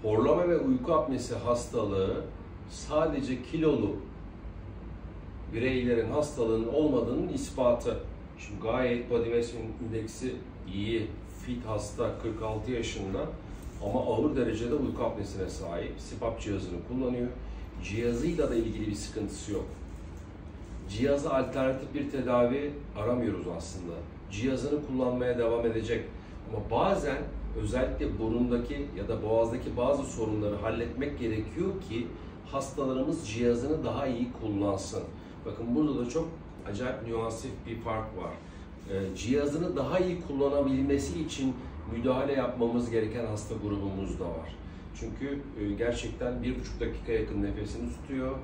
Horlama ve uyku apnesi hastalığı sadece kilolu bireylerin hastalığının olmadığının ispatı. Şimdi gayet body mass indeksi iyi, fit hasta, 46 yaşında ama ağır derecede uyku apnesine sahip. CPAP cihazını kullanıyor. Cihazıyla da ilgili bir sıkıntısı yok. Cihaza alternatif bir tedavi aramıyoruz aslında. Cihazını kullanmaya devam edecek. Ama bazen özellikle burundaki ya da boğazdaki bazı sorunları halletmek gerekiyor ki hastalarımız cihazını daha iyi kullansın. Bakın burada da çok acayip nüansif bir fark var. Cihazını daha iyi kullanabilmesi için müdahale yapmamız gereken hasta grubumuz da var. Çünkü gerçekten 1,5 dakika yakın nefesini tutuyor.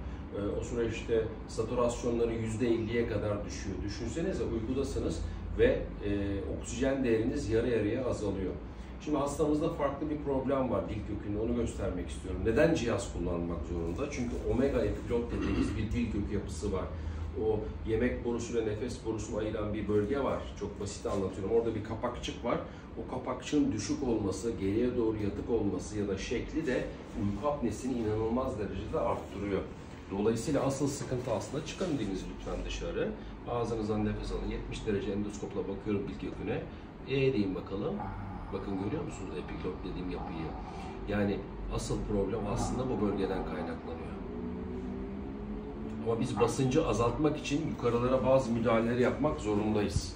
O süreçte satürasyonları %50'ye kadar düşüyor. Düşünsenize uykudasınız ve oksijen değeriniz yarı yarıya azalıyor. Şimdi hastamızda farklı bir problem var dil kökünde, onu göstermek istiyorum. Neden cihaz kullanmak zorunda? Çünkü omega epiglot dediğimiz bir dil kökü yapısı var. O yemek borusuyla nefes borusunu ayıran bir bölge var. Çok basit anlatıyorum. Orada bir kapakçık var. O kapakçığın düşük olması, geriye doğru yatık olması ya da şekli de uyku apnesini inanılmaz derecede arttırıyor. Dolayısıyla asıl sıkıntı aslında çıkın dilinizi lütfen dışarı. Ağzınızdan nefes alın. 70 derece endoskopla bakıyorum dil köküne. Deyin bakalım. Bakın görüyor musunuz epiglot dediğim yapıyı? Yani asıl problem aslında bu bölgeden kaynaklanıyor. Ama biz basıncı azaltmak için yukarılara bazı müdahaleleri yapmak zorundayız.